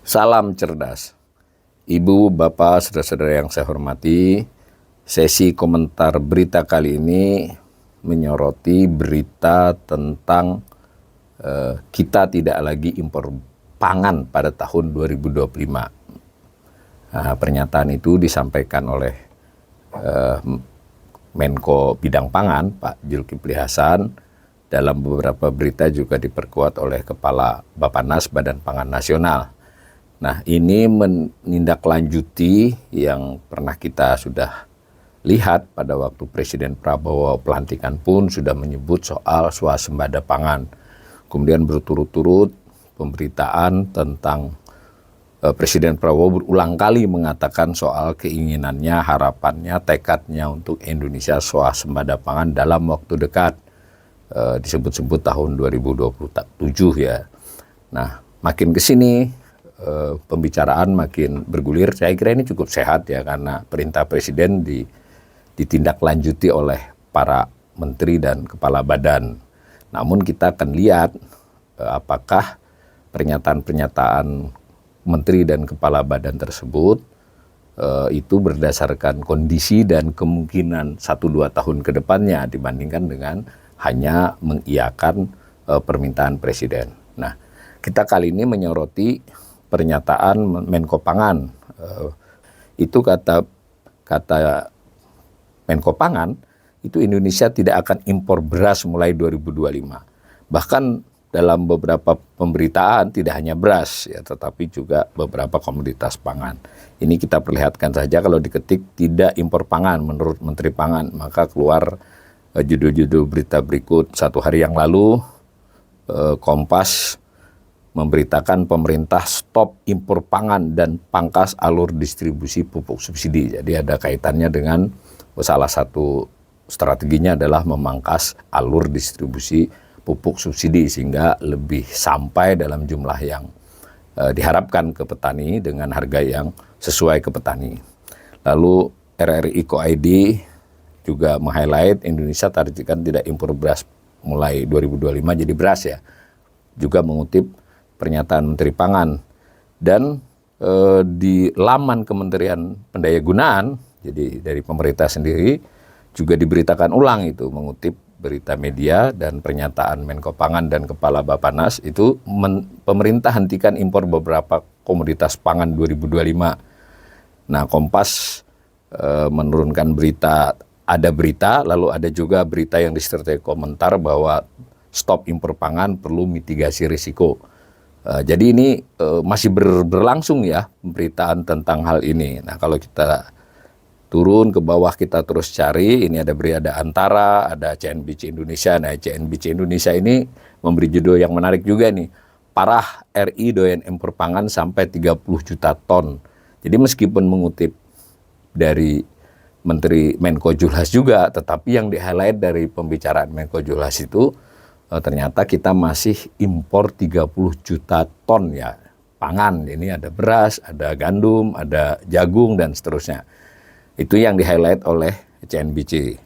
Salam cerdas. Ibu, Bapak, saudara-saudara yang saya hormati, sesi komentar berita kali ini menyoroti berita tentang kita tidak lagi impor pangan pada tahun 2025. Pernyataan itu disampaikan oleh Menko Bidang Pangan, Pak Zulkifli Hasan. Dalam beberapa berita juga diperkuat oleh Kepala Bappenas Badan Pangan Nasional. Nah, ini menindaklanjuti yang pernah kita sudah lihat pada waktu Presiden Prabowo pelantikan pun sudah menyebut soal swasembada pangan. Kemudian berturut-turut pemberitaan tentang Presiden Prabowo berulang kali mengatakan soal keinginannya, harapannya, tekadnya untuk Indonesia swasembada pangan dalam waktu dekat. Disebut-sebut tahun 2027 ya. Nah, makin ke sini pembicaraan makin bergulir. Saya kira ini cukup sehat ya, karena perintah Presiden ditindaklanjuti oleh para menteri dan kepala badan. Namun kita akan lihat apakah pernyataan-pernyataan menteri dan kepala badan tersebut itu berdasarkan kondisi dan kemungkinan 1-2 tahun ke depannya dibandingkan dengan hanya mengiyakan permintaan Presiden. Nah, kita kali ini menyoroti pernyataan Menko Pangan. Itu kata Menko Pangan, itu Indonesia tidak akan impor beras mulai 2025. Bahkan dalam beberapa pemberitaan tidak hanya beras ya, tetapi juga beberapa komoditas pangan. Ini kita perlihatkan saja kalau diketik tidak impor pangan menurut Menteri Pangan, maka keluar judul-judul berita berikut. 1 hari yang lalu Kompas memberitakan pemerintah stop impor pangan dan pangkas alur distribusi pupuk subsidi. Jadi ada kaitannya dengan salah satu strateginya adalah memangkas alur distribusi pupuk subsidi sehingga lebih sampai dalam jumlah yang diharapkan ke petani dengan harga yang sesuai ke petani. Lalu RRI Co.id juga meng-highlight Indonesia targetkan tidak impor beras mulai 2025 jadi beras ya. Juga mengutip pernyataan Menteri Pangan. Dan di laman Kementerian Pendayagunaan, jadi dari pemerintah sendiri, juga diberitakan ulang itu, mengutip berita media dan pernyataan Menko Pangan dan Kepala Bappenas, itu pemerintah hentikan impor beberapa komoditas pangan 2025. Nah, Kompas menurunkan berita, ada berita, lalu ada juga berita yang disertai komentar bahwa stop impor pangan perlu mitigasi risiko. Jadi ini masih berlangsung ya pemberitaan tentang hal ini. Nah, kalau kita turun ke bawah, kita terus cari, ini ada Antara, ada CNBC Indonesia. Nah, CNBC Indonesia ini memberi judul yang menarik juga nih. Parah RI doyan impor pangan sampai 30 juta ton. Jadi meskipun mengutip dari Menteri Menko Julhas juga, tetapi yang di-highlight dari pembicaraan Menko Julhas itu ternyata kita masih impor 30 juta ton ya pangan. Ini ada beras, ada gandum, ada jagung dan seterusnya. Itu yang di-highlight oleh CNBC.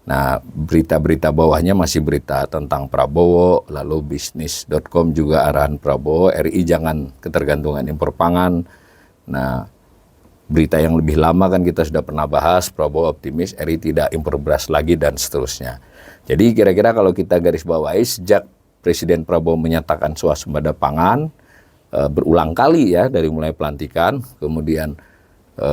Nah, berita-berita bawahnya masih berita tentang Prabowo, lalu bisnis.com juga arahan Prabowo, RI jangan ketergantungan impor pangan. Nah, berita yang lebih lama kan kita sudah pernah bahas, Prabowo optimis RI tidak impor beras lagi dan seterusnya. Jadi kira-kira kalau kita garis bawahi, sejak Presiden Prabowo menyatakan swasembada pangan, berulang kali ya dari mulai pelantikan, kemudian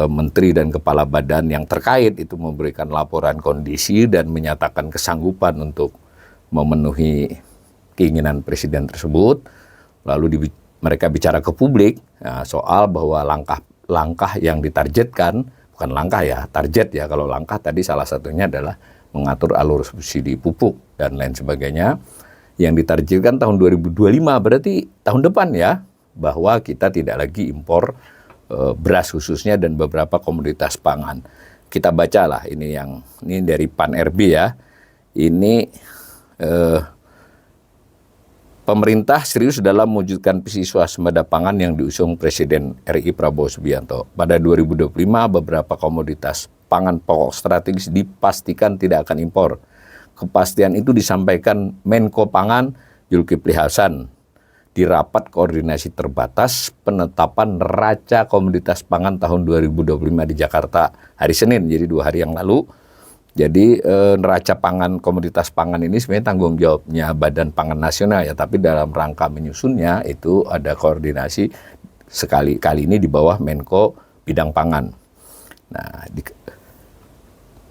menteri dan kepala badan yang terkait itu memberikan laporan kondisi dan menyatakan kesanggupan untuk memenuhi keinginan Presiden tersebut. Lalu mereka bicara ke publik soal bahwa langkah yang ditargetkan, bukan langkah ya, target ya, kalau langkah tadi salah satunya adalah mengatur alur subsidi pupuk dan lain sebagainya. Yang ditargetkan tahun 2025 berarti tahun depan ya, bahwa kita tidak lagi impor beras khususnya dan beberapa komoditas pangan. Kita bacalah ini dari PAN-RB ya. Ini pemerintah serius dalam mewujudkan visi swasembada pangan yang diusung Presiden RI Prabowo Subianto. Pada 2025 beberapa komoditas pangan pokok strategis dipastikan tidak akan impor kepastian itu disampaikan Menko Pangan Zulkifli Hasan di rapat koordinasi terbatas penetapan neraca komoditas pangan tahun 2025 di Jakarta hari Senin, jadi 2 hari yang lalu. Jadi neraca pangan komoditas pangan ini sebenarnya tanggung jawabnya Badan Pangan Nasional ya, tapi dalam rangka menyusunnya itu ada koordinasi kali ini di bawah Menko Bidang Pangan. Nah,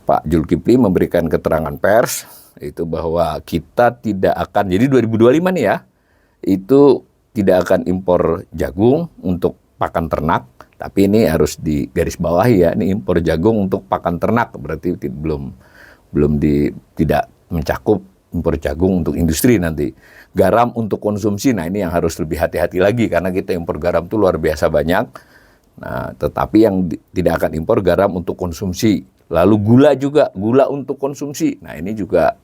Pak Zulkifli memberikan keterangan pers itu bahwa kita tidak akan, jadi 2025 nih ya, itu tidak akan impor jagung untuk pakan ternak. Tapi ini harus digarisbawahi ya, ini impor jagung untuk pakan ternak, berarti tidak mencakup impor jagung untuk industri nanti. Garam untuk konsumsi, nah ini yang harus lebih hati-hati lagi karena kita impor garam itu luar biasa banyak. Nah, tetapi yang tidak akan impor garam untuk konsumsi. Lalu gula juga, gula untuk konsumsi. Nah ini juga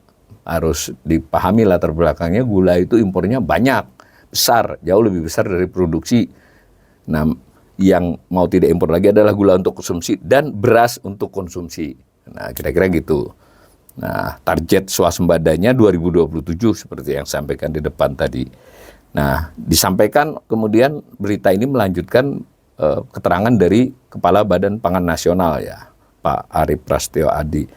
harus dipahami latar belakangnya, gula itu impornya banyak, besar, jauh lebih besar dari produksi. Nah, yang mau tidak impor lagi adalah gula untuk konsumsi dan beras untuk konsumsi. Nah, kira-kira gitu. Nah, target swasembadanya 2027 seperti yang sampaikan di depan tadi. Nah, disampaikan kemudian berita ini melanjutkan keterangan dari Kepala Badan Pangan Nasional ya, Pak Arief Prasetyo Adi.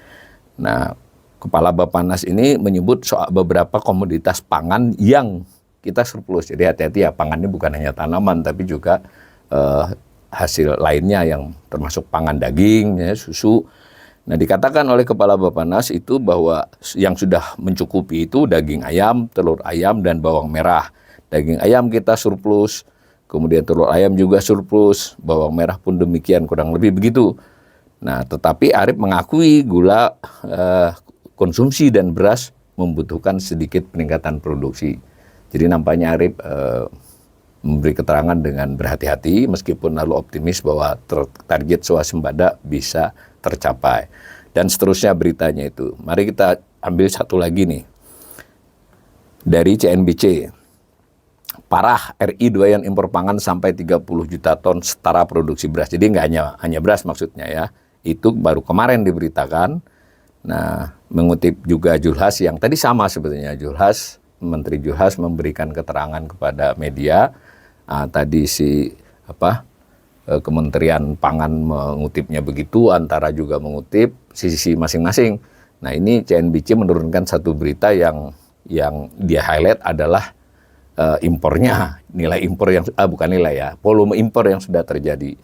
Nah, Kepala Bappenas ini menyebut soal beberapa komoditas pangan yang kita surplus. Jadi hati-hati ya, pangan ini bukan hanya tanaman tapi juga hasil lainnya yang termasuk pangan daging, ya, susu. Nah, dikatakan oleh Kepala Bappenas itu bahwa yang sudah mencukupi itu daging ayam, telur ayam, dan bawang merah. Daging ayam kita surplus, kemudian telur ayam juga surplus, bawang merah pun demikian, kurang lebih begitu. Nah, tetapi Arief mengakui gula konsumsi dan beras membutuhkan sedikit peningkatan produksi. Jadi nampaknya Arief memberi keterangan dengan berhati-hati meskipun lalu optimis bahwa target swasembada bisa tercapai. Dan seterusnya beritanya itu. Mari kita ambil satu lagi nih. Dari CNBC. Parah, RI doyan impor pangan sampai 30 juta ton setara produksi beras. Jadi nggak hanya beras maksudnya ya. Itu baru kemarin diberitakan. Nah, mengutip juga Zulhas yang tadi sama sebetulnya. Menteri Zulhas memberikan keterangan kepada media. Tadi Kementerian Pangan mengutipnya begitu, Antara juga mengutip sisi masing-masing. Nah, ini CNBC menurunkan satu berita yang dia highlight adalah impornya, nilai impor yang bukan nilai ya, volume impor yang sudah terjadi.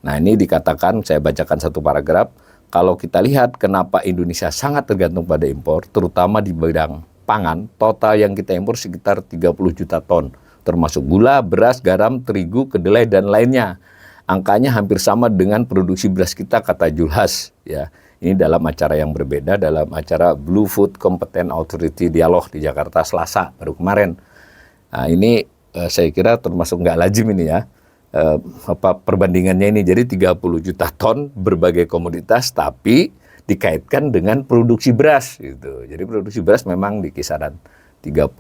Nah, ini dikatakan, saya bacakan satu paragraf, kalau kita lihat kenapa Indonesia sangat tergantung pada impor, terutama di bidang pangan, total yang kita impor sekitar 30 juta ton, termasuk gula, beras, garam, terigu, kedelai, dan lainnya. Angkanya hampir sama dengan produksi beras kita, kata Zulhas. Ya, ini dalam acara yang berbeda, dalam acara Blue Food Competence Authority Dialog di Jakarta Selasa, baru kemarin. Nah, ini saya kira termasuk nggak lazim ini ya, perbandingannya ini. Jadi 30 juta ton berbagai komoditas, tapi dikaitkan dengan produksi beras. Gitu. Jadi produksi beras memang di kisaran 30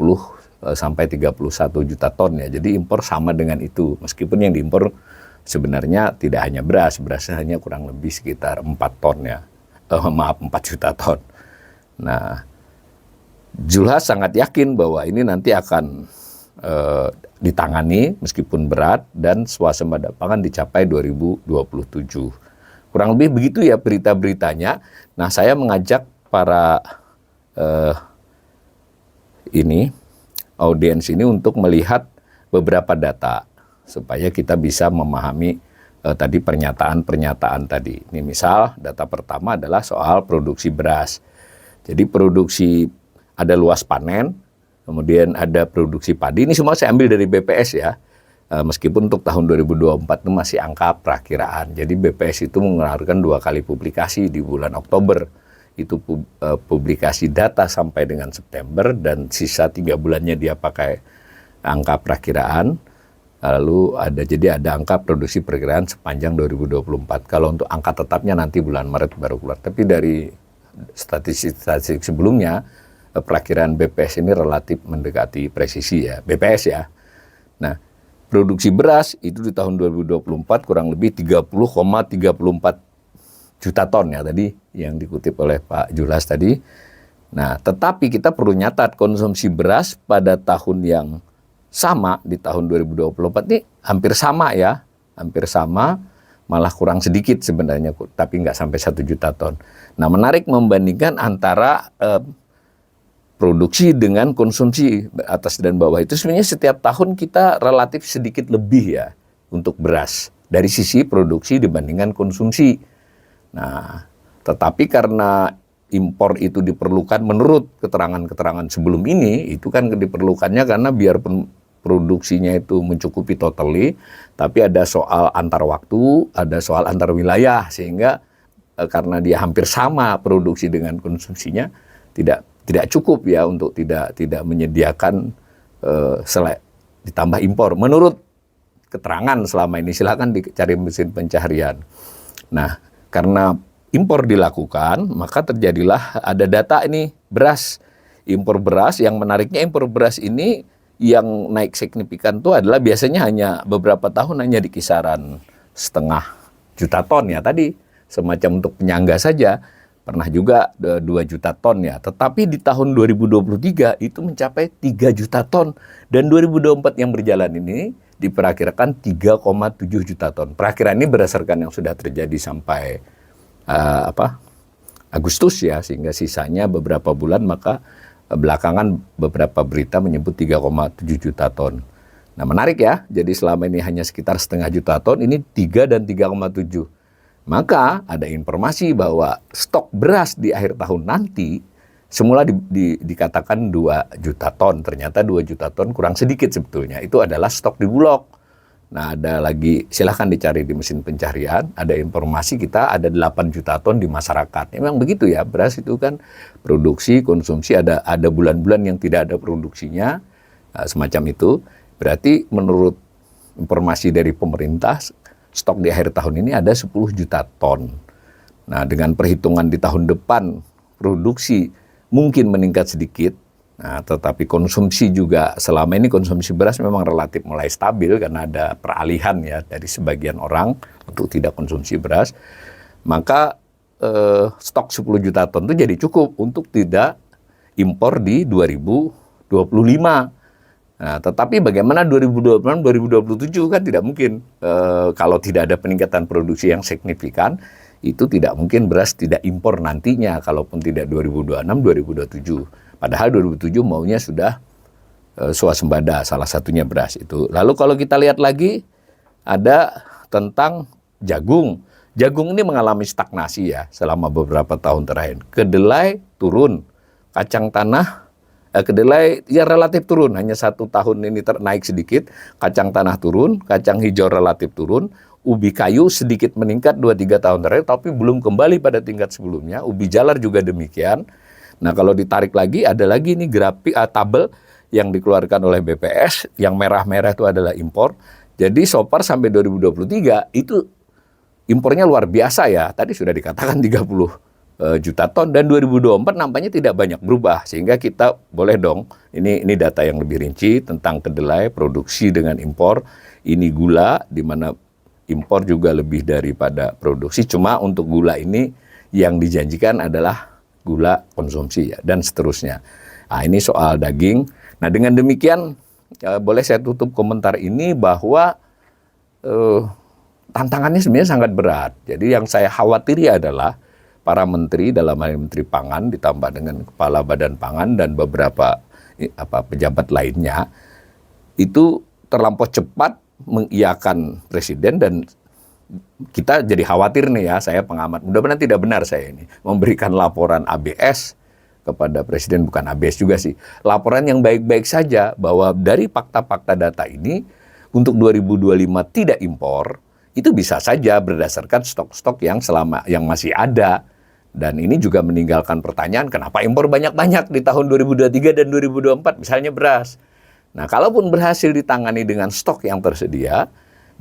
sampai 31 juta ton ya. Jadi impor sama dengan itu. Meskipun yang diimpor sebenarnya tidak hanya beras, berasnya hanya kurang lebih sekitar 4 ton ya. 4 juta ton. Nah, Zulhas sangat yakin bahwa ini nanti akan ditangani meskipun berat dan swasembada pangan dicapai 2027. Kurang lebih begitu ya berita-beritanya. Nah, saya mengajak para audiens ini untuk melihat beberapa data supaya kita bisa memahami tadi pernyataan-pernyataan tadi. Ini misal data pertama adalah soal produksi beras. Jadi produksi ada luas panen, kemudian ada produksi padi. Ini semua saya ambil dari BPS ya. Meskipun untuk tahun 2024 itu masih angka perakiraan. Jadi BPS itu mengeluarkan 2 kali publikasi di bulan Oktober. Itu publikasi data sampai dengan September dan sisa 3 bulannya dia pakai angka perakiraan. Lalu ada angka produksi perkiraan sepanjang 2024. Kalau untuk angka tetapnya nanti bulan Maret baru keluar. Tapi dari statistik sebelumnya, perakiraan BPS ini relatif mendekati presisi ya, BPS ya. Nah, produksi beras itu di tahun 2024 kurang lebih 30,34 juta ton ya tadi yang dikutip oleh Pak Zulhas tadi. Nah, tetapi kita perlu nyatat konsumsi beras pada tahun yang sama di tahun 2024 ini hampir sama ya, hampir sama, malah kurang sedikit sebenarnya, tapi nggak sampai 1 juta ton. Nah, menarik membandingkan antara produksi dengan konsumsi atas dan bawah itu sebenarnya setiap tahun kita relatif sedikit lebih ya untuk beras dari sisi produksi dibandingkan konsumsi. Nah, tetapi karena impor itu diperlukan menurut keterangan-keterangan sebelum ini, itu kan diperlukannya karena biarpun produksinya itu mencukupi totally, tapi ada soal antar waktu, ada soal antar wilayah, sehingga karena dia hampir sama produksi dengan konsumsinya, tidak cukup ya untuk tidak menyediakan ditambah impor. Menurut keterangan selama ini, silakan dicari mesin pencaharian. Nah, karena impor dilakukan, maka terjadilah ada data ini beras, impor beras. Yang menariknya impor beras ini yang naik signifikan itu adalah biasanya hanya beberapa tahun hanya di kisaran 0,5 juta ton ya tadi, semacam untuk penyangga saja. Pernah juga 2 juta ton ya, tetapi di tahun 2023 itu mencapai 3 juta ton, dan 2024 yang berjalan ini diperkirakan 3,7 juta ton. Perakiraan ini berdasarkan yang sudah terjadi sampai Agustus ya, sehingga sisanya beberapa bulan, maka belakangan beberapa berita menyebut 3,7 juta ton. Nah, menarik ya, jadi selama ini hanya sekitar 0,5 juta ton, ini 3 dan 3,7. Maka ada informasi bahwa stok beras di akhir tahun nanti semula dikatakan 2 juta ton. Ternyata 2 juta ton kurang sedikit sebetulnya. Itu adalah stok di Bulog. Nah, ada lagi, silahkan dicari di mesin pencarian, ada informasi kita ada 8 juta ton di masyarakat. Memang begitu ya, beras itu kan produksi, konsumsi, ada bulan-bulan yang tidak ada produksinya, semacam itu. Berarti menurut informasi dari pemerintah, stok di akhir tahun ini ada 10 juta ton. Nah, dengan perhitungan di tahun depan produksi mungkin meningkat sedikit, nah, tetapi konsumsi juga selama ini konsumsi beras memang relatif mulai stabil karena ada peralihan ya dari sebagian orang untuk tidak konsumsi beras. Maka stok 10 juta ton itu jadi cukup untuk tidak impor di 2025. Nah, tetapi bagaimana 2026-2027 kan tidak mungkin. Kalau tidak ada peningkatan produksi yang signifikan, itu tidak mungkin beras tidak impor nantinya, kalaupun tidak 2026-2027. Padahal 2007 maunya sudah swasembada, salah satunya beras itu. Lalu kalau kita lihat lagi, ada tentang jagung. Jagung ini mengalami stagnasi ya selama beberapa tahun terakhir. Kedelai turun, kacang tanah, kedelai ya relatif turun, hanya 1 tahun ini naik sedikit, kacang tanah turun, kacang hijau relatif turun, ubi kayu sedikit meningkat 2-3 tahun terakhir, tapi belum kembali pada tingkat sebelumnya, ubi jalar juga demikian. Nah, kalau ditarik lagi, ada lagi nih grafik, tabel yang dikeluarkan oleh BPS, yang merah-merah itu adalah impor. Jadi so far sampai 2023 itu impornya luar biasa ya, tadi sudah dikatakan 30 juta ton, dan 2024 nampaknya tidak banyak berubah, sehingga kita boleh dong, ini data yang lebih rinci tentang kedelai, produksi dengan impor, ini gula, di mana impor juga lebih daripada produksi, cuma untuk gula ini yang dijanjikan adalah gula konsumsi ya, dan seterusnya. Nah, ini soal daging. Nah, dengan demikian boleh saya tutup komentar ini bahwa tantangannya sebenarnya sangat berat. Jadi yang saya khawatiri adalah para menteri, dalam hal Menteri Pangan ditambah dengan Kepala Badan Pangan dan beberapa pejabat lainnya, itu terlampau cepat mengiyakan presiden, dan kita jadi khawatir nih ya, saya pengamat, mudah-mudahan tidak benar saya ini, memberikan laporan ABS kepada presiden, bukan ABS juga sih, laporan yang baik-baik saja bahwa dari fakta-fakta data ini untuk 2025 tidak impor, itu bisa saja berdasarkan stok-stok yang masih ada. Dan ini juga meninggalkan pertanyaan, kenapa impor banyak-banyak di tahun 2023 dan 2024, misalnya beras. Nah, kalaupun berhasil ditangani dengan stok yang tersedia,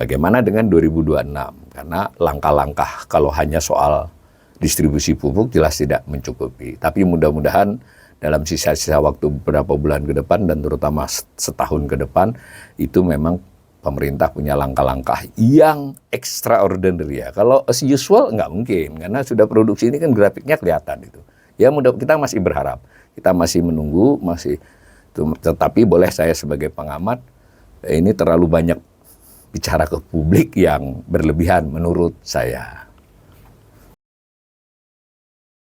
bagaimana dengan 2026? Karena langkah-langkah kalau hanya soal distribusi pupuk jelas tidak mencukupi. Tapi mudah-mudahan dalam sisa-sisa waktu beberapa bulan ke depan, dan terutama setahun ke depan, itu memang pemerintah punya langkah-langkah yang extraordinary ya. Kalau as usual nggak mungkin, karena sudah produksi ini kan grafiknya kelihatan itu. Ya kita masih berharap, kita masih menunggu, tetapi boleh saya sebagai pengamat, ini terlalu banyak bicara ke publik yang berlebihan menurut saya.